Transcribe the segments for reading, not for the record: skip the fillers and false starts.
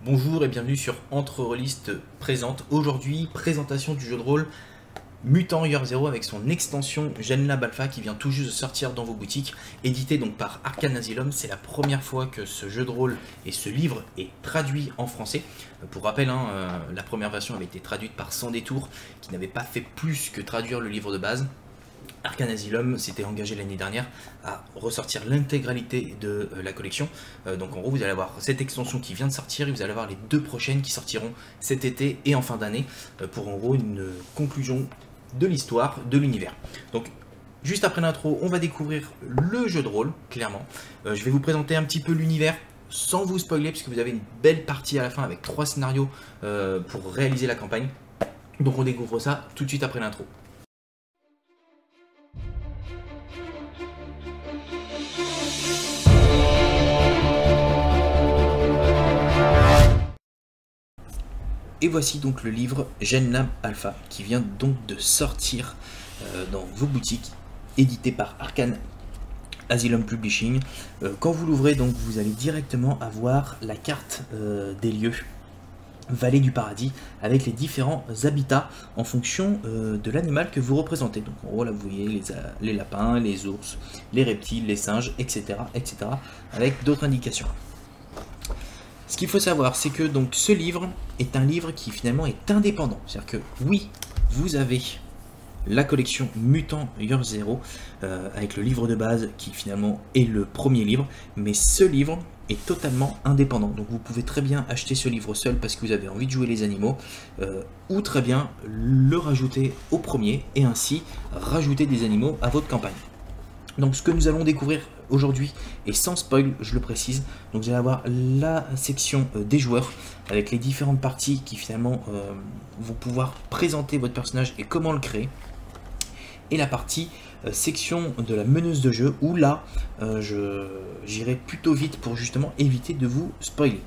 Bonjour et bienvenue sur Entre-Rôlistes présente. Aujourd'hui, présentation du jeu de rôle Mutant Year Zero avec son extension Genlab Alpha qui vient tout juste de sortir dans vos boutiques, édité donc par Arcane Asylum. C'est la première fois que ce jeu de rôle et ce livre est traduit en français. Pour rappel, la première version avait été traduite par Sans Détour, qui n'avait pas fait plus que traduire le livre de base. Arcane Asylum s'était engagé l'année dernière à ressortir l'intégralité de la collection. Donc en gros, vous allez avoir cette extension qui vient de sortir et vous allez avoir les deux prochaines qui sortiront cet été et en fin d'année pour en gros une conclusion de l'histoire, de l'univers. Donc juste après l'intro, on va découvrir le jeu de rôle, clairement. Je vais vous présenter un petit peu l'univers sans vous spoiler, puisque vous avez une belle partie à la fin avec 3 scénarios pour réaliser la campagne. Donc on découvre ça tout de suite après l'intro. Et voici donc le livre Genlab Alpha qui vient donc de sortir dans vos boutiques, édité par Arcane Asylum Publishing. Quand vous l'ouvrez, donc vous allez directement avoir la carte des lieux, Vallée du Paradis, avec les différents habitats en fonction de l'animal que vous représentez. Donc en gros là vous voyez les lapins, les ours, les reptiles, les singes, etc. avec d'autres indications. Ce qu'il faut savoir, c'est que donc ce livre est un livre qui finalement est indépendant. C'est-à-dire que oui, vous avez la collection Mutant Year Zero avec le livre de base qui finalement est le premier livre, mais ce livre est totalement indépendant. Donc vous pouvez très bien acheter ce livre seul parce que vous avez envie de jouer les animaux, ou très bien le rajouter au premier et ainsi rajouter des animaux à votre campagne. Donc ce que nous allons découvrir aujourd'hui, et sans spoil, je le précise, donc vous allez avoir la section des joueurs, avec les différentes parties qui finalement vont pouvoir présenter votre personnage et comment le créer, et la partie section de la meneuse de jeu, où là, j'irai plutôt vite pour justement éviter de vous spoiler.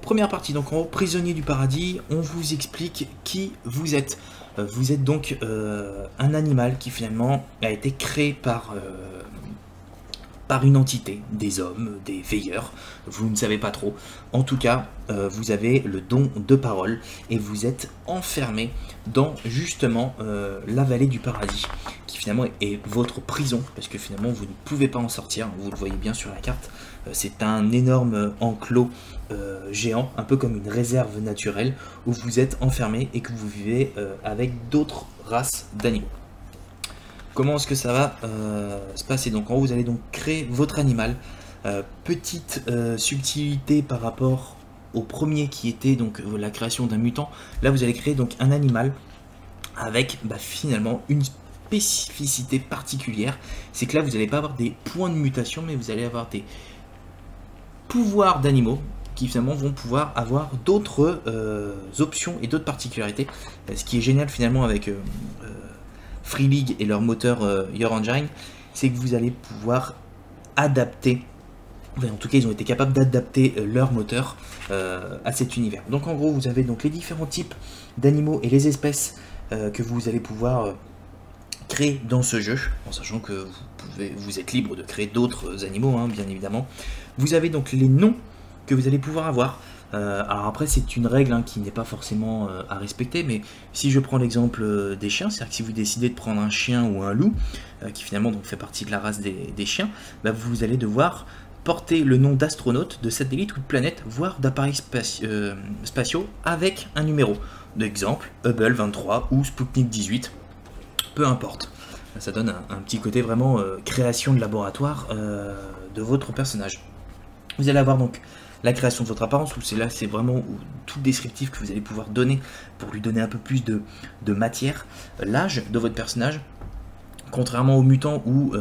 Première partie, donc en haut, prisonnier du paradis, on vous explique qui vous êtes. Vous êtes donc un animal qui finalement a été créé par une entité, des hommes, des veilleurs, vous ne savez pas trop. En tout cas, vous avez le don de parole et vous êtes enfermé dans justement la vallée du paradis, qui finalement est votre prison, parce que finalement vous ne pouvez pas en sortir, vous le voyez bien sur la carte. C'est un énorme enclos géant, un peu comme une réserve naturelle, où vous êtes enfermé et que vous vivez avec d'autres races d'animaux. Comment est-ce que ça va se passer? Donc en haut, vous allez donc créer votre animal. Petite subtilité par rapport au premier qui était donc la création d'un mutant. Là, vous allez créer donc un animal avec finalement une spécificité particulière. C'est que là, vous n'allez pas avoir des points de mutation, mais vous allez avoir des pouvoirs d'animaux qui finalement vont pouvoir avoir d'autres options et d'autres particularités. Ce qui est génial finalement avec Free League et leur moteur Your Engine, c'est que vous allez pouvoir adapter, en tout cas ils ont été capables d'adapter leur moteur à cet univers. Donc en gros vous avez donc les différents types d'animaux et les espèces que vous allez pouvoir créer dans ce jeu, en sachant que vous êtes libre de créer d'autres animaux, bien évidemment. Vous avez donc les noms que vous allez pouvoir avoir. Alors après c'est une règle qui n'est pas forcément à respecter, mais si je prends l'exemple des chiens, c'est-à-dire que si vous décidez de prendre un chien ou un loup, qui finalement donc fait partie de la race des chiens, vous allez devoir porter le nom d'astronaute, de satellite ou de planète, voire d'appareils spatiaux avec un numéro. D'exemple, Hubble 23 ou Sputnik 18, peu importe. Ça donne un petit côté vraiment création de laboratoire de votre personnage. Vous allez avoir donc la création de votre apparence, où c'est vraiment tout descriptif que vous allez pouvoir donner pour lui donner un peu plus de matière. L'âge de votre personnage, contrairement aux mutants où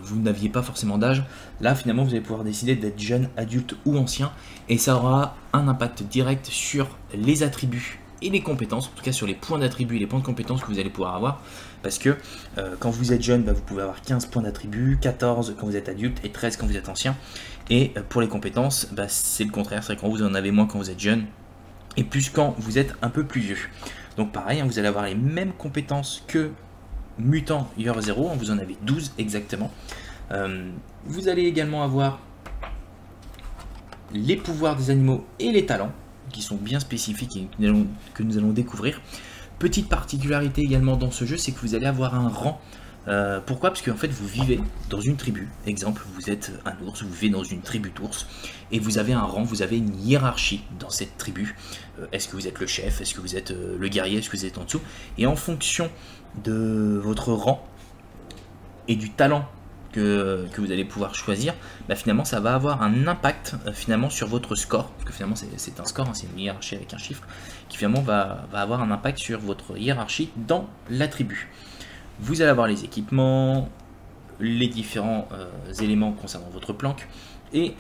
vous n'aviez pas forcément d'âge, là finalement vous allez pouvoir décider d'être jeune, adulte ou ancien, et ça aura un impact direct sur les attributs et les compétences, en tout cas sur les points d'attributs et les points de compétences que vous allez pouvoir avoir, parce que quand vous êtes jeune, vous pouvez avoir 15 points d'attributs, 14 quand vous êtes adulte et 13 quand vous êtes ancien. Et pour les compétences, c'est le contraire, c'est quand vous en avez moins quand vous êtes jeune, et plus quand vous êtes un peu plus vieux. Donc pareil, vous allez avoir les mêmes compétences que Mutant Year Zero, vous en avez 12 exactement. Vous allez également avoir les pouvoirs des animaux et les talents. qui sont bien spécifiques et que nous allons découvrir. Petite particularité également dans ce jeu, c'est que vous allez avoir un rang. Pourquoi? Parce qu'en fait vous vivez dans une tribu, exemple vous êtes un ours, vous vivez dans une tribu d'ours et vous avez un rang, vous avez une hiérarchie dans cette tribu. Est-ce que vous êtes le chef, est-ce que vous êtes le guerrier, est-ce que vous êtes en dessous? Et en fonction de votre rang et du talent que vous allez pouvoir choisir, bah finalement ça va avoir un impact finalement sur votre score, parce que finalement c'est un score, hein, c'est une hiérarchie avec un chiffre, qui finalement va avoir un impact sur votre hiérarchie dans la tribu. Vous allez avoir les équipements, les différents éléments concernant votre planque et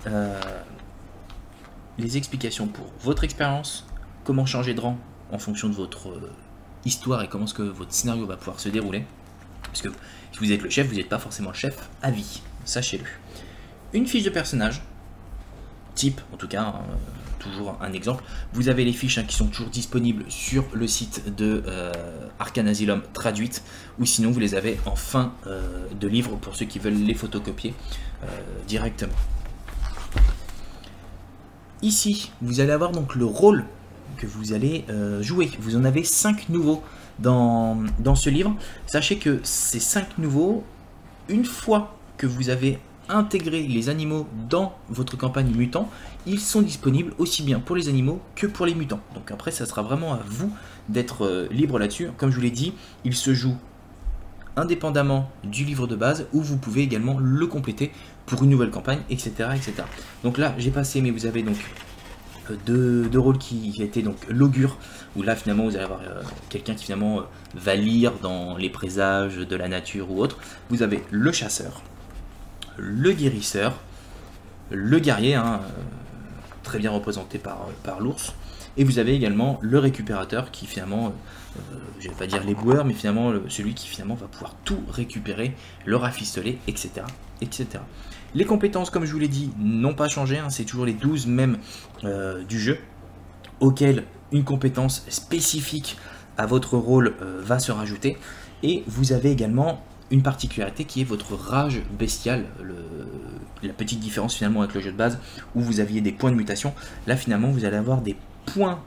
les explications pour votre expérience, comment changer de rang en fonction de votre histoire et comment est-ce que votre scénario va pouvoir se dérouler. Parce que si vous êtes le chef, vous n'êtes pas forcément le chef à vie, sachez-le. Une fiche de personnage, type en tout cas, hein, toujours un exemple. Vous avez les fiches, hein, qui sont toujours disponibles sur le site de Arcane Asylum traduites, ou sinon vous les avez en fin de livre pour ceux qui veulent les photocopier directement. Ici, vous allez avoir donc le rôle que vous allez jouer. Vous en avez 5 nouveaux dans ce livre. Sachez que ces 5 nouveaux, une fois que vous avez intégrer les animaux dans votre campagne mutant, ils sont disponibles aussi bien pour les animaux que pour les mutants. Donc après, ça sera vraiment à vous d'être libre là-dessus. Comme je vous l'ai dit, il se joue indépendamment du livre de base, où vous pouvez également le compléter pour une nouvelle campagne, etc. etc. Donc là, j'ai passé, mais vous avez donc deux rôles qui étaient donc l'augure, où là finalement vous allez avoir quelqu'un qui finalement va lire dans les présages de la nature ou autre. Vous avez le chasseur, le guérisseur, le guerrier, hein, très bien représenté par l'ours, et vous avez également le récupérateur qui finalement, je vais pas dire l'éboueur, mais finalement celui qui finalement va pouvoir tout récupérer, le rafistoler, etc. etc. Les compétences, comme je vous l'ai dit, n'ont pas changé, hein, c'est toujours les 12 mêmes du jeu, auxquelles une compétence spécifique à votre rôle va se rajouter, et vous avez également une particularité qui est votre rage bestiale, la petite différence finalement avec le jeu de base où vous aviez des points de mutation. Là finalement vous allez avoir des points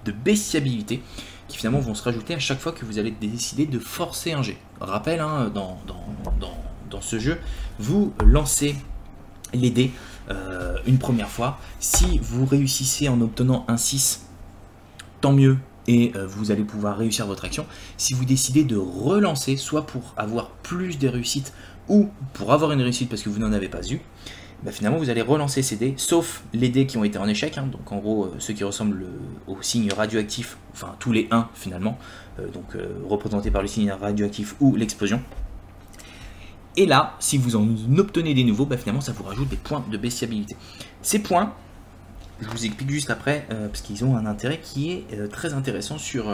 de bestiabilité qui finalement vont se rajouter à chaque fois que vous allez décider de forcer un jet. Rappel, hein, dans ce jeu, vous lancez les dés une première fois. Si vous réussissez en obtenant un 6, tant mieux, et vous allez pouvoir réussir votre action. Si vous décidez de relancer, soit pour avoir plus de réussites ou pour avoir une réussite parce que vous n'en avez pas eu, bah finalement vous allez relancer ces dés, sauf les dés qui ont été en échec, hein, donc en gros ceux qui ressemblent au signe radioactif, enfin tous les 1 finalement, représentés par le signe radioactif ou l'explosion. Et là, si vous en obtenez des nouveaux, bah finalement ça vous rajoute des points de bestiabilité. Ces points, je vous explique juste après, parce qu'ils ont un intérêt qui est très intéressant sur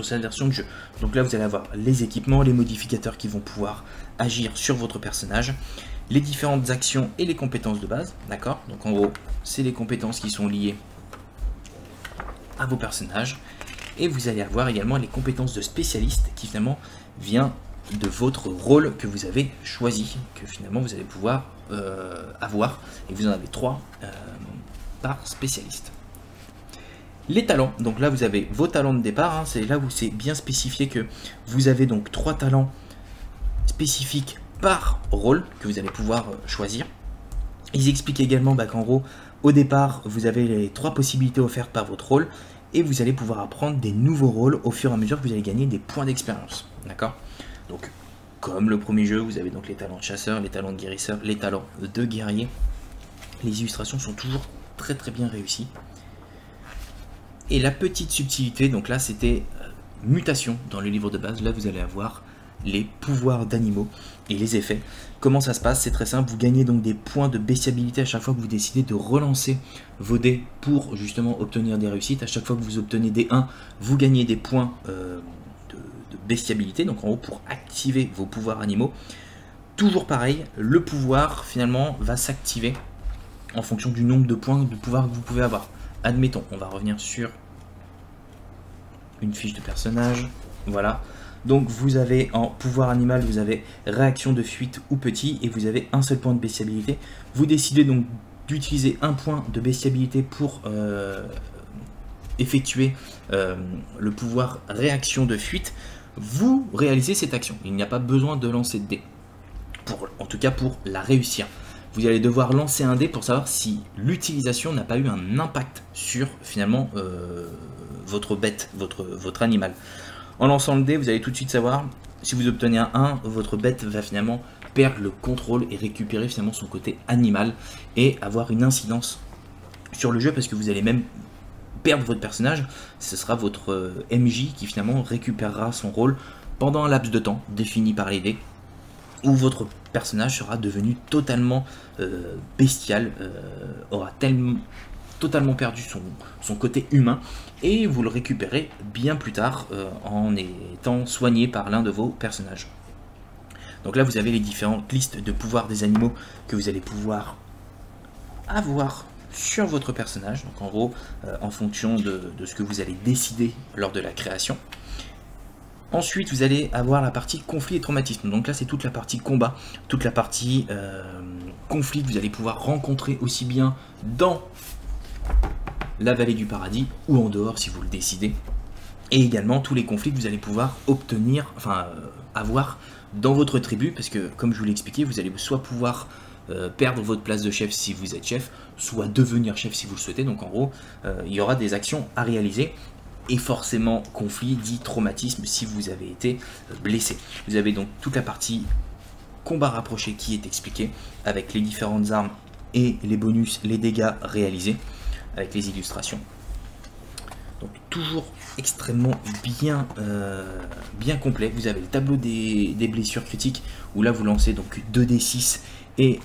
cette version de jeu. Donc là, vous allez avoir les équipements, les modificateurs qui vont pouvoir agir sur votre personnage, les différentes actions et les compétences de base, d'accord? Donc en gros, c'est les compétences qui sont liées à vos personnages. Et vous allez avoir également les compétences de spécialiste qui finalement vient de votre rôle que vous avez choisi, que finalement vous allez pouvoir avoir. Et vous en avez 3 par spécialiste. Les talents, donc là vous avez vos talents de départ, hein, c'est là où c'est bien spécifié que vous avez donc 3 talents spécifiques par rôle que vous allez pouvoir choisir. Ils expliquent également qu'en gros au départ vous avez les 3 possibilités offertes par votre rôle et vous allez pouvoir apprendre des nouveaux rôles au fur et à mesure que vous allez gagner des points d'expérience, d'accord? Donc comme le premier jeu, vous avez donc les talents de chasseur, les talents de guérisseur, les talents de guerrier. Les illustrations sont toujours très bien réussi. Et la petite subtilité, donc là c'était mutation dans le livre de base, là vous allez avoir les pouvoirs d'animaux et les effets. Comment ça se passe? C'est très simple, vous gagnez donc des points de bestiabilité à chaque fois que vous décidez de relancer vos dés pour justement obtenir des réussites. À chaque fois que vous obtenez des 1, vous gagnez des points de bestiabilité, donc en gros pour activer vos pouvoirs animaux. Toujours pareil, le pouvoir finalement va s'activer en fonction du nombre de points de pouvoir que vous pouvez avoir. Admettons, on va revenir sur une fiche de personnage, voilà. Donc vous avez en pouvoir animal, vous avez réaction de fuite ou petit, et vous avez un seul point de bestiabilité. Vous décidez donc d'utiliser un point de bestiabilité pour effectuer le pouvoir réaction de fuite, vous réalisez cette action. Il n'y a pas besoin de lancer de dés, en tout cas pour la réussir. Vous allez devoir lancer un dé pour savoir si l'utilisation n'a pas eu un impact sur finalement votre bête, votre animal. En lançant le dé, vous allez tout de suite savoir, si vous obtenez un 1, votre bête va finalement perdre le contrôle et récupérer finalement son côté animal et avoir une incidence sur le jeu, parce que vous allez même perdre votre personnage. Ce sera votre MJ qui finalement récupérera son rôle pendant un laps de temps défini par les dés, où votre personnage sera devenu totalement bestial, aura totalement perdu son côté humain, et vous le récupérez bien plus tard en étant soigné par l'un de vos personnages. Donc là vous avez les différentes listes de pouvoirs des animaux que vous allez pouvoir avoir sur votre personnage, donc en gros en fonction de ce que vous allez décider lors de la création. Ensuite, vous allez avoir la partie conflit et traumatisme. Donc là, c'est toute la partie combat, toute la partie conflit que vous allez pouvoir rencontrer aussi bien dans la vallée du paradis ou en dehors si vous le décidez. Et également tous les conflits que vous allez pouvoir obtenir, avoir dans votre tribu, parce que comme je vous l'ai expliqué, vous allez soit pouvoir perdre votre place de chef si vous êtes chef, soit devenir chef si vous le souhaitez. Donc en gros, il y aura des actions à réaliser. Et forcément, conflit dit traumatisme si vous avez été blessé. Vous avez donc toute la partie combat rapproché qui est expliquée, avec les différentes armes et les bonus, les dégâts réalisés, avec les illustrations. Donc toujours extrêmement bien complet. Vous avez le tableau des blessures critiques, où là vous lancez donc 2d6, et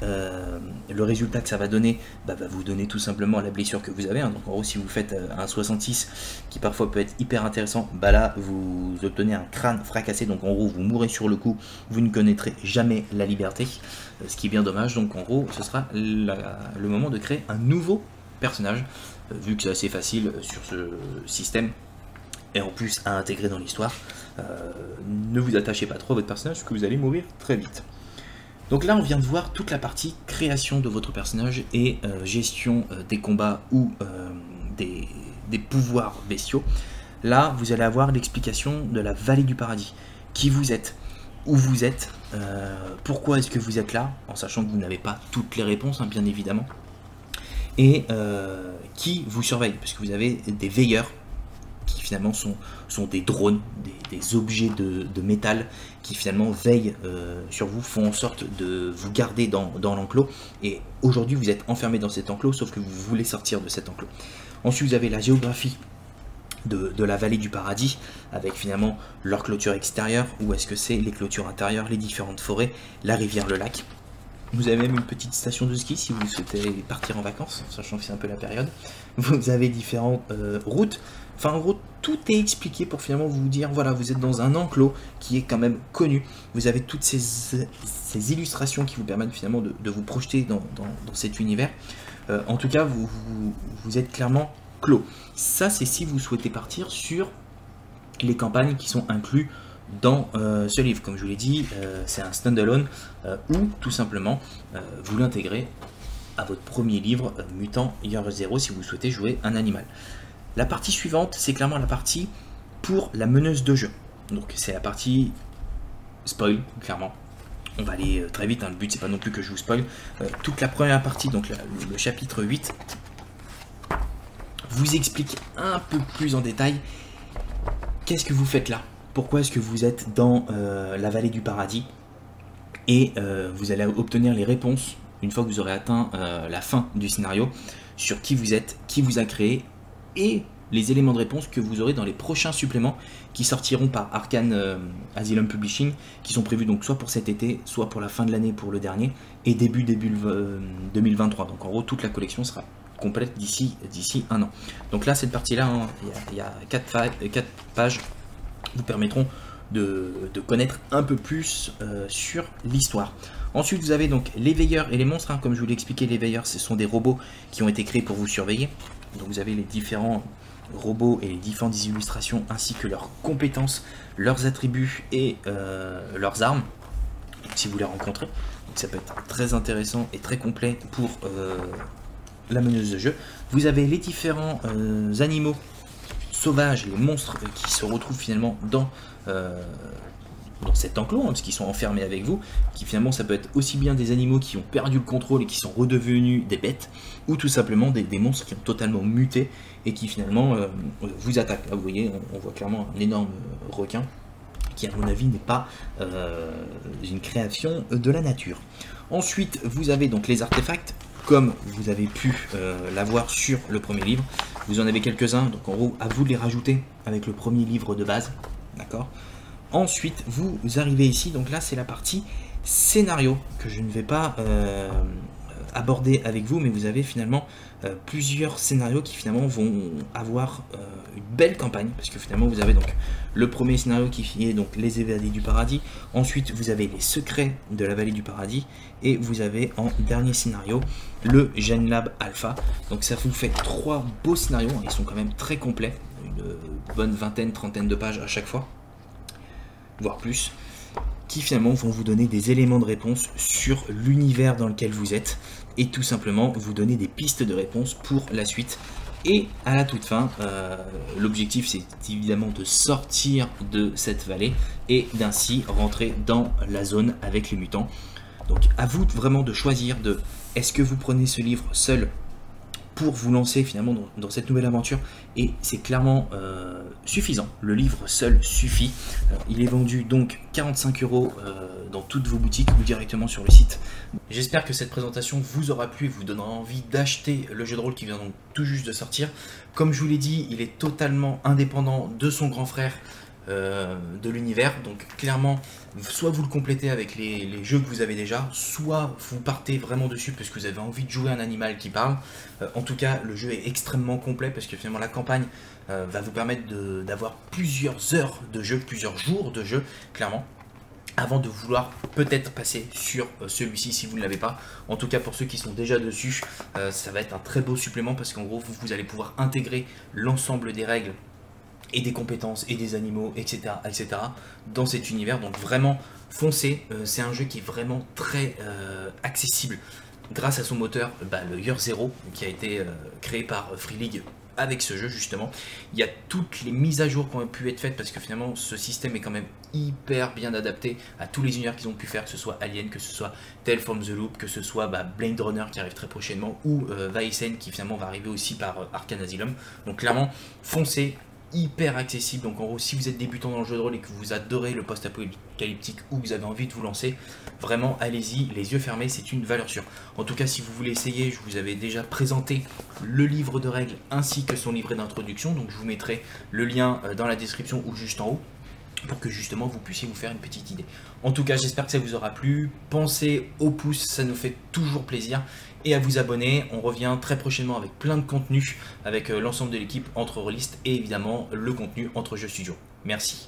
le résultat que ça va donner va vous donner tout simplement la blessure que vous avez. Donc en gros, si vous faites un 66 qui parfois peut être hyper intéressant, là vous obtenez un crâne fracassé, donc en gros vous mourrez sur le coup, vous ne connaîtrez jamais la liberté, ce qui est bien dommage. Donc en gros ce sera le moment de créer un nouveau personnage, vu que c'est assez facile sur ce système et en plus à intégrer dans l'histoire. Ne vous attachez pas trop à votre personnage, parce que vous allez mourir très vite. Donc là on vient de voir toute la partie création de votre personnage et gestion des combats ou des pouvoirs bestiaux. Là vous allez avoir l'explication de la vallée du paradis, qui vous êtes, où vous êtes, pourquoi est-ce que vous êtes là, en sachant que vous n'avez pas toutes les réponses bien évidemment, et qui vous surveille, parce que vous avez des veilleurs qui finalement sont des drones, des objets de métal qui finalement veillent sur vous, font en sorte de vous garder dans l'enclos. Et aujourd'hui vous êtes enfermé dans cet enclos, sauf que vous voulez sortir de cet enclos. Ensuite vous avez la géographie de la vallée du paradis, avec finalement leur clôture extérieure, où est-ce que c'est, les clôtures intérieures, les différentes forêts, la rivière, le lac. Vous avez même une petite station de ski si vous souhaitez partir en vacances, sachant que c'est un peu la période. Vous avez différentes routes. Enfin, en gros, tout est expliqué pour finalement vous dire, voilà, vous êtes dans un enclos qui est quand même connu. Vous avez toutes ces illustrations qui vous permettent finalement de vous projeter dans cet univers. En tout cas, vous êtes clairement clos. Ça, c'est si vous souhaitez partir sur les campagnes qui sont incluses dans ce livre. Comme je vous l'ai dit, c'est un standalone, ou tout simplement vous l'intégrez à votre premier livre, Mutant Year Zero, si vous souhaitez jouer un animal. La partie suivante, c'est clairement la partie pour la meneuse de jeu. Donc c'est la partie spoil, clairement. On va aller très vite, le but c'est pas non plus que je vous spoil. Toute la première partie, donc le chapitre 8, vous explique un peu plus en détail qu'est-ce que vous faites là. Pourquoi est-ce que vous êtes dans la vallée du paradis, et vous allez obtenir les réponses une fois que vous aurez atteint la fin du scénario, sur qui vous êtes, qui vous a créé, et les éléments de réponse que vous aurez dans les prochains suppléments qui sortiront par Arcane Asylum Publishing, qui sont prévus donc soit pour cet été, soit pour la fin de l'année pour le dernier, et début 2023. Donc en gros toute la collection sera complète d'ici un an. Donc là cette partie là, il y a 4 pages vous permettront de connaître un peu plus sur l'histoire. Ensuite vous avez donc les veilleurs et les monstres, comme je vous l'ai expliqué. Les veilleurs, ce sont des robots qui ont été créés pour vous surveiller. Donc vous avez les différents robots et les différentes illustrations, ainsi que leurs compétences, leurs attributs et leurs armes, si vous les rencontrez. Donc ça peut être très intéressant et très complet pour la meneuse de jeu. Vous avez les différents animaux sauvages, les monstres qui se retrouvent finalement dans cet enclos, hein, parce qu'ils sont enfermés avec vous, qui finalement ça peut être aussi bien des animaux qui ont perdu le contrôle et qui sont redevenus des bêtes, ou tout simplement des monstres qui ont totalement muté et qui finalement vous attaquent. Là vous voyez, on voit clairement un énorme requin qui à mon avis n'est pas une création de la nature. Ensuite vous avez donc les artefacts, comme vous avez pu l'avoir sur le premier livre. Vous en avez quelques-uns, donc en gros à vous de les rajouter avec le premier livre de base, d'accord. Ensuite, vous arrivez ici, donc là c'est la partie scénario que je ne vais pas aborder avec vous, mais vous avez finalement plusieurs scénarios qui finalement vont avoir une belle campagne, parce que finalement vous avez donc le premier scénario qui est donc les évadés du paradis, ensuite vous avez les secrets de la vallée du paradis, et vous avez en dernier scénario le GenLab Alpha. Donc ça vous fait 3 beaux scénarios, ils sont quand même très complets, une bonne vingtaine, trentaine de pages à chaque fois, voire plus, qui finalement vont vous donner des éléments de réponse sur l'univers dans lequel vous êtes, et tout simplement vous donner des pistes de réponse pour la suite. Et à la toute fin, l'objectif c'est évidemment de sortir de cette vallée et d'ainsi rentrer dans la zone avec les mutants. Donc à vous vraiment de choisir de est-ce que vous prenez ce livre seul pour vous lancer finalement dans cette nouvelle aventure, et c'est clairement suffisant, le livre seul suffit. Il est vendu donc 45 € dans toutes vos boutiques ou directement sur le site. J'espère que cette présentation vous aura plu et vous donnera envie d'acheter le jeu de rôle qui vient donc tout juste de sortir. Comme je vous l'ai dit, il est totalement indépendant de son grand frère de l'univers, donc clairement soit vous le complétez avec les jeux que vous avez déjà, soit vous partez vraiment dessus parce que vous avez envie de jouer un animal qui parle. En tout cas le jeu est extrêmement complet parce que finalement la campagne va vous permettre d'avoir plusieurs heures de jeu, plusieurs jours de jeu clairement, avant de vouloir peut-être passer sur celui-ci si vous ne l'avez pas. En tout cas pour ceux qui sont déjà dessus, ça va être un très beau supplément parce qu'en gros vous allez pouvoir intégrer l'ensemble des règles et des compétences et des animaux, etc., etc. dans cet univers. Donc vraiment foncez, c'est un jeu qui est vraiment très accessible grâce à son moteur, le Year Zero, qui a été créé par Free League avec ce jeu justement. Il y a toutes les mises à jour qui ont pu être faites parce que finalement ce système est quand même hyper bien adapté à tous les univers qu'ils ont pu faire, que ce soit Alien, que ce soit Tales from the Loop, que ce soit Blade Runner qui arrive très prochainement, ou Vaesen qui finalement va arriver aussi par Arkham Asylum. Donc clairement foncez, hyper accessible. Donc en gros si vous êtes débutant dans le jeu de rôle et que vous adorez le post-apocalyptique ou que vous avez envie de vous lancer, vraiment allez-y les yeux fermés, c'est une valeur sûre. En tout cas si vous voulez essayer, je vous avais déjà présenté le livre de règles ainsi que son livret d'introduction, donc je vous mettrai le lien dans la description ou juste en haut pour que justement vous puissiez vous faire une petite idée. En tout cas j'espère que ça vous aura plu, pensez au pouce, ça nous fait toujours plaisir, et à vous abonner. On revient très prochainement avec plein de contenu avec l'ensemble de l'équipe entre rôlistes et évidemment le contenu entre jeux studio. Merci.